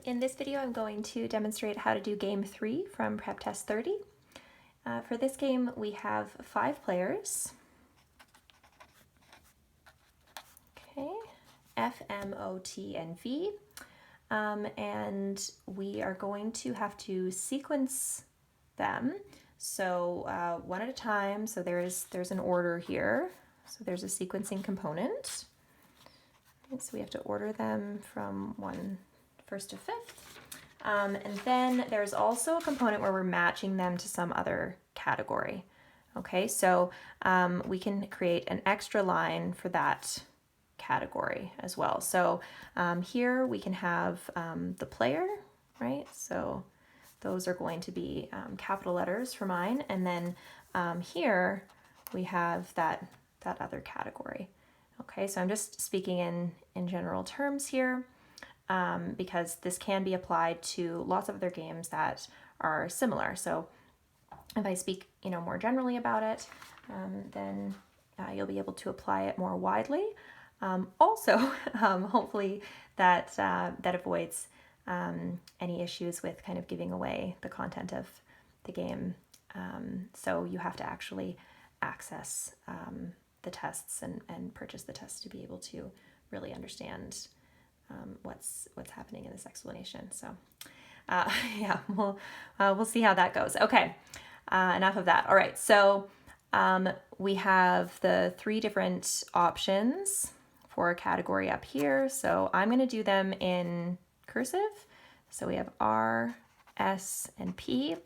In this video, I'm going to demonstrate how to do game 3 from PrepTest 30. For this game, we have 5 players. Okay, F, M, O, T, and V. And we are going to have to sequence them. So one at a time. So there's an order here. So there's a sequencing component. So we have to order them from first to fifth. And then there's also a component where we're matching them to some other category. Okay, so we can create an extra line for that category as well. So here we can have the player, right? So those are going to be capital letters for mine. And then here we have that other category. Okay, so I'm just speaking in general terms here because this can be applied to lots of other games that are similar. So if I speak, more generally about it, then you'll be able to apply it more widely. Also, hopefully that avoids any issues with kind of giving away the content of the game. So you have to actually access the tests and purchase the tests to be able to really understand what's happening in this explanation. So yeah, we'll see how that goes. Okay, enough of that. All right, so we have the 3 different options for a category up here. So I'm going to do them in cursive. So we have R, S, and P.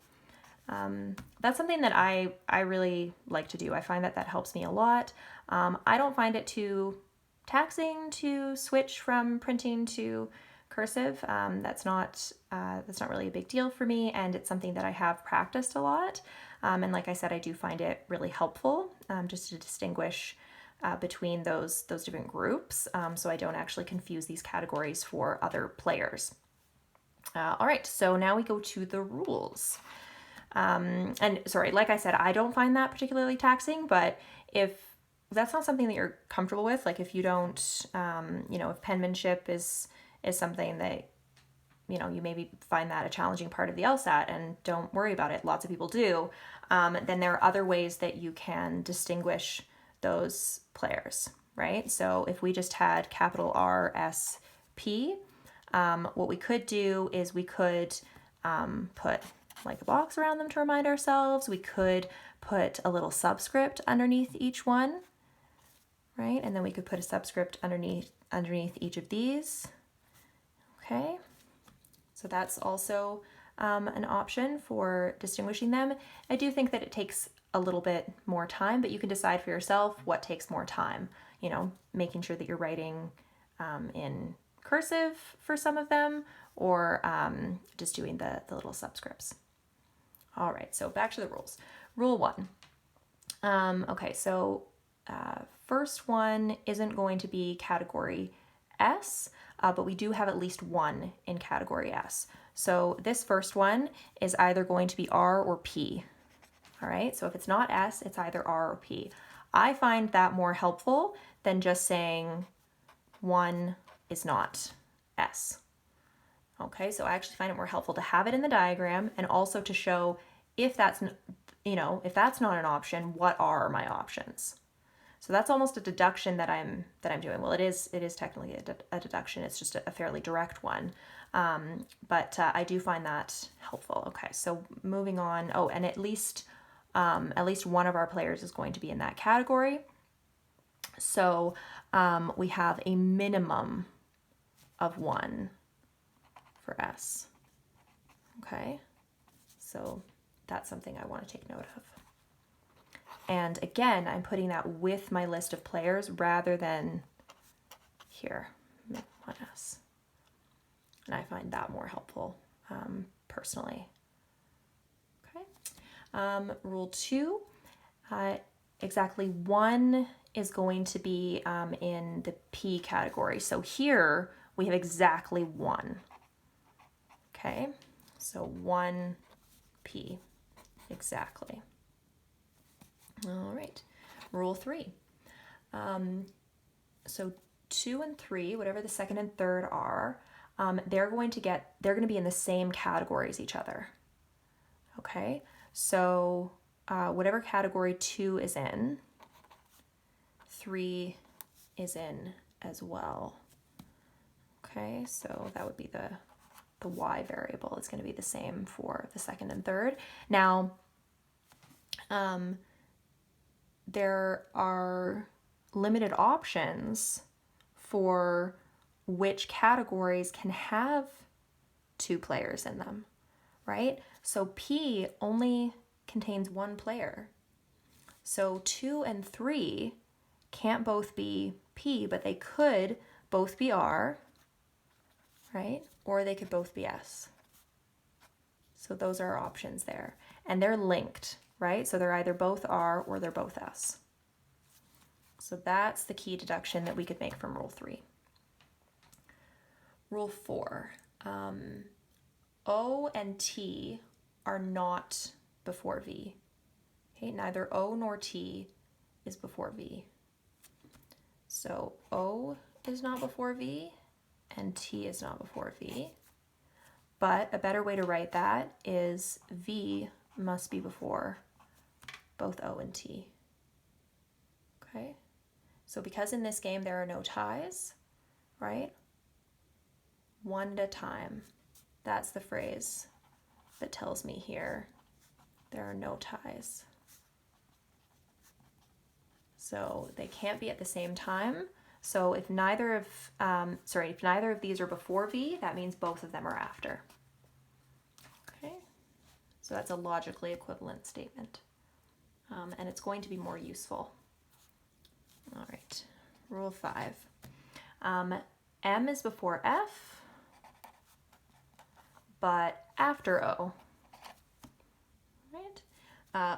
That's something that I really like to do. I find that helps me a lot. I don't find it too taxing to switch from printing to cursive. That's not really a big deal for me, and it's something that I have practiced a lot. And like I said, I do find it really helpful just to distinguish between those different groups, so I don't actually confuse these categories for other players. All right, so now we go to the rules. And sorry, like I said, I don't find that particularly taxing, but if that's not something that you're comfortable with, like if you don't, if penmanship is something that, you maybe find that a challenging part of the LSAT, and don't worry about it, lots of people do, then there are other ways that you can distinguish those players, right? So if we just had capital R, S, P, what we could do is we could put like a box around them to remind ourselves. We could put a little subscript underneath each one, right? And then we could put a subscript underneath each of these. Okay, so that's also an option for distinguishing them. I do think that it takes a little bit more time, but you can decide for yourself what takes more time. Making sure that you're writing in cursive for some of them, or just doing the little subscripts. All right, so back to the rules. Rule 1. Okay, so first one isn't going to be category S, but we do have at least one in category S. So this first one is either going to be R or P. All right, so if it's not S, it's either R or P. I find that more helpful than just saying one is not S. Okay, so I actually find it more helpful to have it in the diagram, and also to show if that's not an option, what are my options? So that's almost a deduction that I'm doing. Well, it is technically a deduction. It's just a fairly direct one, but I do find that helpful. Okay, so moving on. Oh, and at least one of our players is going to be in that category. So we have a minimum of 1 for S. Okay, so that's something I want to take note of. And again, I'm putting that with my list of players rather than here, 1S. And I find that more helpful personally. Okay. Rule 2, exactly 1 is going to be in the P category. So here we have exactly 1. Okay, so 1P, exactly. All right, rule 3. So 2 and 3, whatever the second and third are, they're going to be in the same category as each other. Okay, so whatever category 2 is in, 3 is in as well. Okay, so that would be the y variable is going to be the same for the second and third. Now, there are limited options for which categories can have 2 players in them, right? So P only contains 1 player. So 2 and 3 can't both be P, but they could both be R, right? Or they could both be S. So those are our options there. And they're linked, right? So they're either both R or they're both S. So that's the key deduction that we could make from Rule 3. Rule 4. O and T are not before V. Okay, neither O nor T is before V. So O is not before V and T is not before V. But a better way to write that is V must be before both O and T. Okay, so because in this game there are no ties, right? One at a time. That's the phrase that tells me here there are no ties. So they can't be at the same time. So if neither of these are before V, that means both of them are after. Okay, so that's a logically equivalent statement. And it's going to be more useful. All right, Rule 5. M is before F, but after O. Right?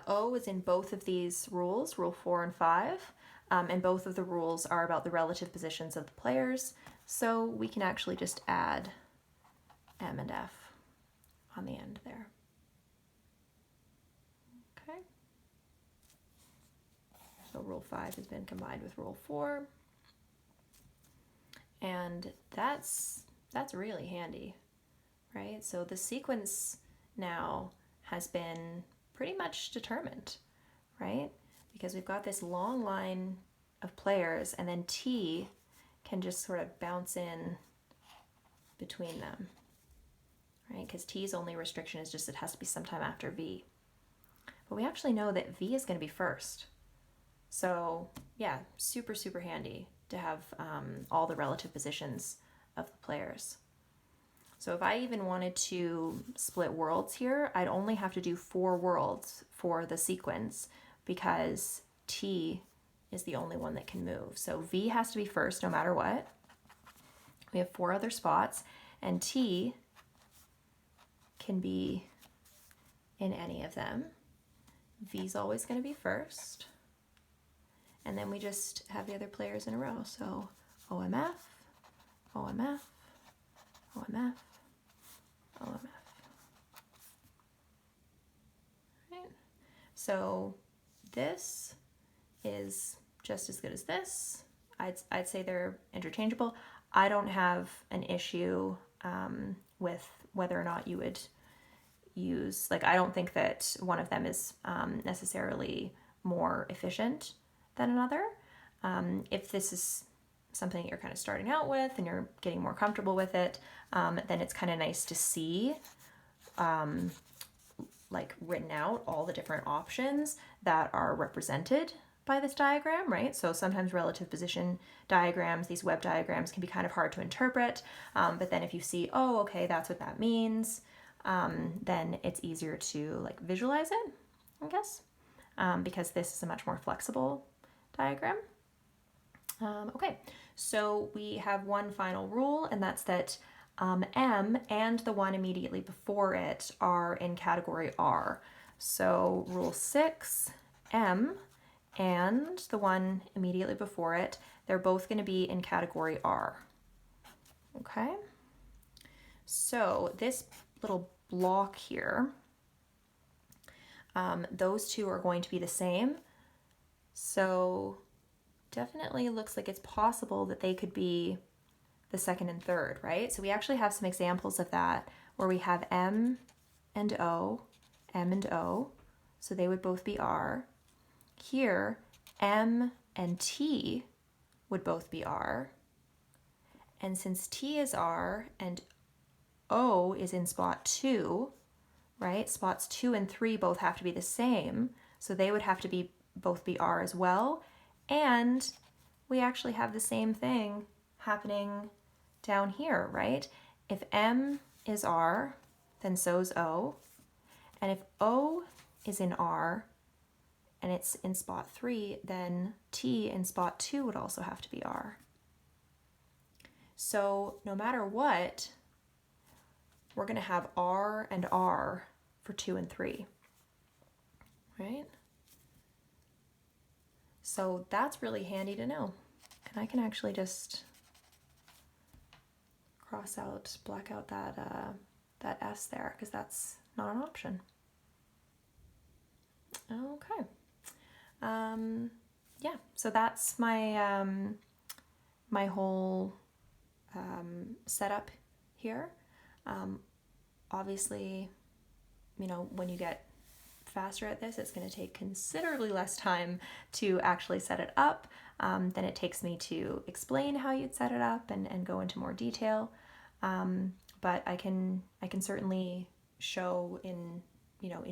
O is in both of these rules, Rule 4 and 5, and both of the rules are about the relative positions of the players, so we can actually just add M and F on the end there. Okay. So Rule 5 has been combined with Rule 4, and that's really handy, right? So the sequence now has been pretty much determined, right? Because we've got this long line of players and then T can just sort of bounce in between them, right? Because T's only restriction is just it has to be sometime after V. But we actually know that V is going to be first. So yeah, super, super handy to have all the relative positions of the players. So if I even wanted to split worlds here, I'd only have to do 4 worlds for the sequence because T is the only one that can move. So V has to be first no matter what. We have 4 other spots, and T can be in any of them. V's always going to be first. And then we just have the other players in a row. So OMF, OMF, OMF, OMF. Right. So this is just as good as this. I'd say they're interchangeable. I don't have an issue with whether or not you would use, like, I don't think that one of them is necessarily more efficient than another. If this is something you're kind of starting out with and you're getting more comfortable with it, then it's kind of nice to see like written out all the different options that are represented by this diagram, right? So sometimes relative position diagrams, these web diagrams can be kind of hard to interpret, but then if you see, oh, okay, that's what that means, then it's easier to like visualize it, I guess, because this is a much more flexible diagram. Okay, so we have one final rule, and that's that M and the one immediately before it are in category R. So Rule 6, M and the one immediately before it, they're both going to be in category R. Okay, so this little block here, those two are going to be the same. So definitely looks like it's possible that they could be the second and third, right? So we actually have some examples of that where we have M and O, M and O, so they would both be R. Here, M and T would both be R. And since T is R and O is in spot 2, right? Spots 2 and 3 both have to be the same, so they would have to be both be R as well. And we actually have the same thing happening down here, right? If M is R, then so's O. And if O is in R and it's in spot 3, then T in spot 2 would also have to be R. So no matter what, we're going to have R and R for 2 and 3, right? So that's really handy to know. And I can actually just black out that S there, because that's not an option. Okay. Yeah, so that's my my whole setup here. Obviously, you know, when you get faster at this, it's going to take considerably less time to actually set it up than it takes me to explain how you'd set it up and go into more detail. But I can certainly show in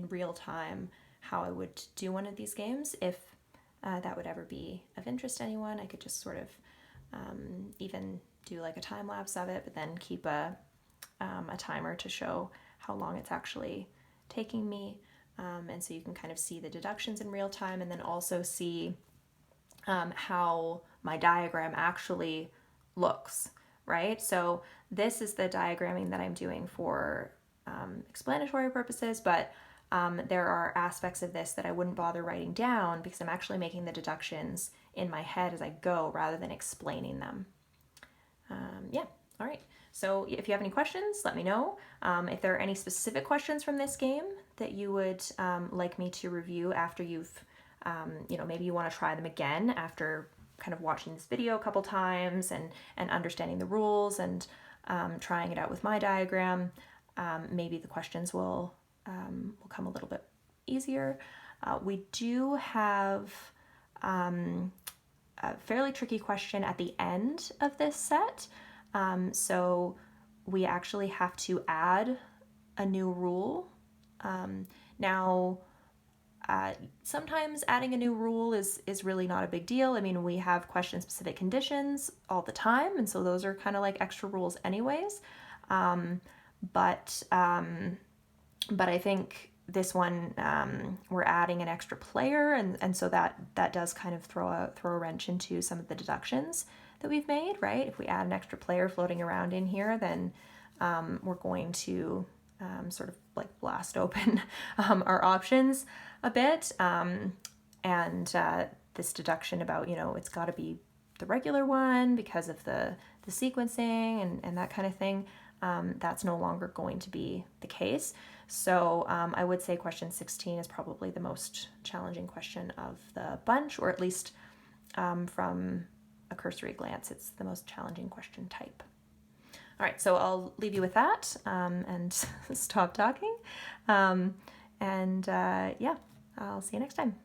real time how I would do one of these games if that would ever be of interest to anyone. I could just sort of even do like a time lapse of it, but then keep a timer to show how long it's actually taking me. And so you can kind of see the deductions in real time, and then also see how my diagram actually looks, right? So this is the diagramming that I'm doing for explanatory purposes, but there are aspects of this that I wouldn't bother writing down because I'm actually making the deductions in my head as I go rather than explaining them. Yeah, all right. So if you have any questions, let me know. If there are any specific questions from this game that you would like me to review after you've, maybe you want to try them again after kind of watching this video a couple times and understanding the rules and trying it out with my diagram, maybe the questions will come a little bit easier. We do have a fairly tricky question at the end of this set. So we actually have to add a new rule. Now, sometimes adding a new rule is really not a big deal. I mean, we have question-specific conditions all the time, and so those are kind of like extra rules anyways. But I think this one, we're adding an extra player, and so that does kind of throw a wrench into some of the deductions that we've made, right? If we add an extra player floating around in here, then we're going to sort of like blast open our options a bit. And this deduction about, it's got to be the regular one because of the sequencing and that kind of thing, that's no longer going to be the case. So I would say question 16 is probably the most challenging question of the bunch, or at least from a cursory glance, it's the most challenging question type. All right, so I'll leave you with that and stop talking. Yeah, I'll see you next time.